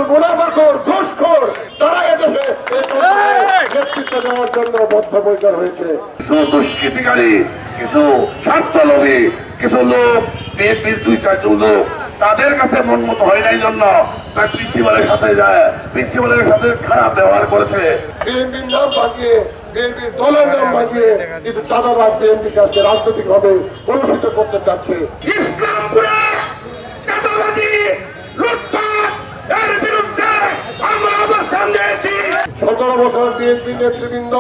মুনাফাখোর ঘুষখোর তারা এদেশে নেতৃত্ব দেওয়ার জন্য বদ্ধপরিকর হয়েছে। কিছু দুষ্কৃতিকারী, কিছু স্বার্থলোভী কিছু লোক, বিএনপির 2-4জন লোক তাদের কাছে মন মতো হয় নাই জন্য তার প্রিন্সিপালের সাথে যায়, প্রিন্সিপালের সাথে খারাপ ব্যবহার করেছে। বিএনপির নাম ভাঙিয়ে, বিএনপির দলের নাম ভাঙিয়ে কিছু চাঁদাবাজ বিএনপি কাজকে রাজনৈতিক ভাবে কলুষিত করতে চাচ্ছে। ইসলামপুরে চাঁদাবাজি, লুটপাট এর বিরুদ্ধে আমরা অবস্থান নিয়েছি। 17 বছর বিএনপি নেতৃবৃন্দ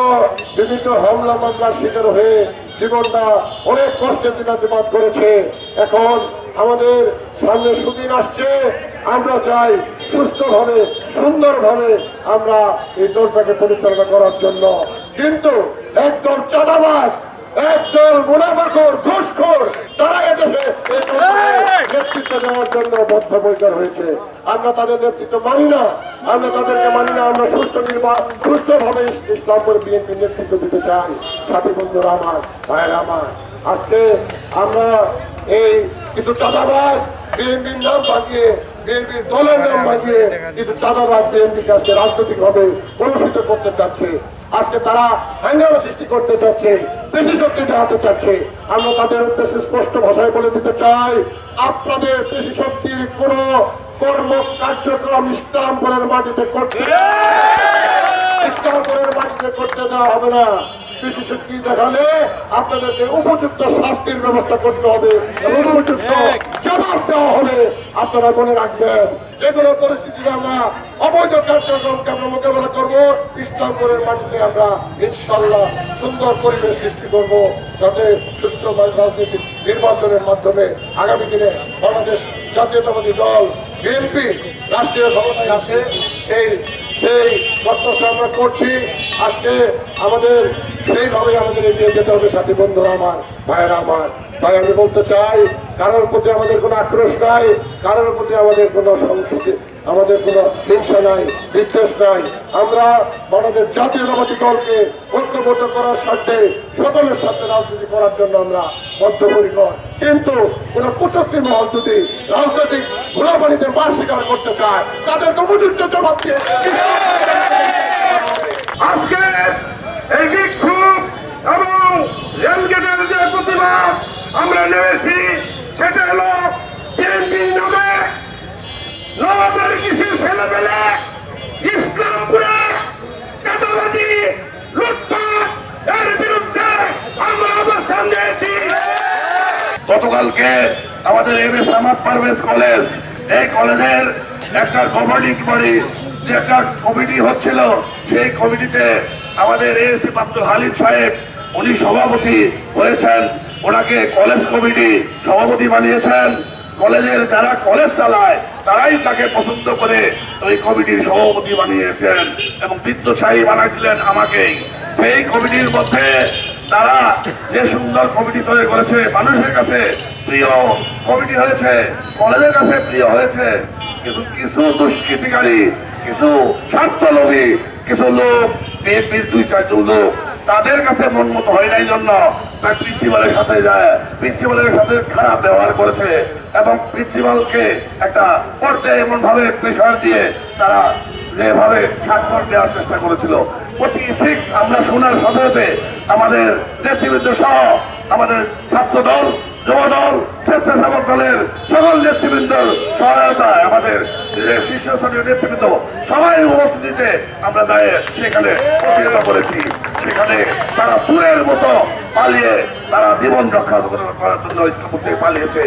বিভিন্ন হামলা মামলার শিকার হয়ে জীবনটা অনেক কষ্টের দিনাতিপাত করেছে। এখন আমাদের সামনে সুদিন আসছে, আমরা চাই সুষ্ঠুভাবে সুন্দরভাবে আমরা এই দলটাকে পরিচালনা করার জন্য। কিন্তু একদল চাঁদাবাজ, একদল মুনাফাখোর ঘুষখোর তারা এদেশে নেতৃত্ব দেওয়ার জন্য বদ্ধপরিকর হয়েছে। আমরা তাদের নেতৃত্ব মানি না, আমরা তাদেরকে মানি না। আমরা সুষ্ঠুভাবে ইসলামপুর বিএনপির নেতৃত্ব দিতে চাই। সাথী বন্ধুরা আমার, ভাইয়েরা আমার, আজকে আমরা এই কিছু চাঁদাবাজ বিএনপির নাম ভাঙিয়ে, বিএনপির দলের নাম ভাঙিয়ে কিছু চাঁদাবাজ বিএনপি কাজকে রাজনৈতিক ভাবে কলুষিত করতে চাচ্ছে। আজকে তারা হাঙ্গামা সৃষ্টি করতে চাচ্ছে, বেশি শক্তি দেখাতে চাচ্ছে। আমরা তাদের উদ্দেশ্যে স্পষ্ট ভাষায় বলে দিতে চাই, আপনাদের পেশি শক্তির কোন কর্ম কার্যক্রম ইসলামপুরের মাটিতে করতে দেওয়া হবে না। বেশি শক্তি দেখালে আপনাদেরকে উপযুক্ত শাস্তির ব্যবস্থা করতে হবে, উপযুক্ত জবাব দেওয়া হবে। আপনারা মনে রাখবেন, যে কোনো পরিস্থিতিতে আমরা অবৈধ কার্যক্রমকে আমরা মোকাবেলা করবো। ইসলামপুরের মাটিতে আমরা ইনশাল্লাহ সুন্দর পরিবেশ সৃষ্টি করব, যাতে সুষ্ঠু রাজনৈতিক নির্বাচনের মাধ্যমে আগামী দিনে বাংলাদেশ জাতীয়তাবাদী দল বিএনপি রাষ্ট্রীয় ক্ষমতায় আসে। সেই প্রত্যাশা আমরা করছি। আজকে আমাদের সেইভাবে আমাদের এগিয়ে যেতে হবে। সাথী বন্ধুরা আমার, ভাইয়েরা আমার, তাই আমি বলতে চাই, কারোর প্রতি আমাদের কোনো আক্রোশ নাই, কারোর প্রতি আমাদের কোনো সংস্কৃতি, আমাদের কোনো হিংসা নাই, বিদ্বেষ নাই। আমরা আমাদের জাতীয়তাবাদী দলকে ঐক্যবদ্ধ করার স্বার্থে, সকলের সাথে রাজনীতি করার জন্য আমরা বদ্ধপরিকর। কিন্তু কোন কুচক্রী মহল যদি রাজনৈতিক ঘোরাবাড়িতে বাস স্বীকার করতে চায়, তাদেরকে উপযুক্ত জবাব দিয়ে আজকে এই বিক্ষোভ এবং রেলগেটের যে প্রতিবাদ আমরা নেমেছি, সেটা হলো বিএনপির নামে নবাবের কিছু ছেলেপেলে ইসলামপুরে চাঁদাবাজি, লুটপাট এর বিরুদ্ধে আমরা অবস্থান নিয়েছি। গতকালকে আমাদের এমএস আহমদ পারভেজ কলেজ, এই কলেজের একটা গভর্নিং বডি যে একটা কমিটি হচ্ছিল, সেই কমিটিতে আমাদের এএসএফ আব্দুল হালিম সাহেব উনি সভাপতি হয়েছেন। ওনাকে কলেজ কমিটি সভাপতি বানিয়েছেন। কলেজের যারা কলেজ চালায় তারাই তাকে পছন্দ করে ওই কমিটির সভাপতি বানিয়েছেন এবং বিদ্যুৎসাহী বানাইছিলেন আমাকেই। সেই কমিটির মধ্যে তারা যে সুন্দর কমিটি তৈরি করেছে, মানুষের কাছে প্রিয় কমিটি হয়েছে, কলেজের কাছে প্রিয় হয়েছে। কিছু দুষ্কৃতিকারী, কিছু স্বার্থলোভী কিছু লোক, বিএনপির 2-4জন লোক তাদের কাছে মন মতো হয় নাই জন্য তার প্রিন্সিপালের সাথে যায়, প্রিন্সিপালের সাথে খারাপ ব্যবহার করেছে এবং প্রিন্সিপালকে একটা পর্যায়ে এমন ভাবে প্রেশার দিয়ে তারা যেভাবে স্বাক্ষর দেওয়ার চেষ্টা করেছিল, অতি ঠিক আমরা শোনার সাথে সাথে আমাদের নেতৃবৃন্দ সহ আমাদের ছাত্র দল, যুব দল, স্বেচ্ছাসেবক দলের সকল নেতৃবৃন্দর সহায়তায় আমাদের শীর্ষস্থানীয় নেতৃবৃন্দ সবাই উপস্থিতিতে আমরা দাঁড়িয়ে সেখানে প্রতিহত করেছি। সেখানে তারা চুরের মতো পালিয়ে তারা জীবন রক্ষা করার জন্য ইসলামপুর থেকে পালিয়েছে।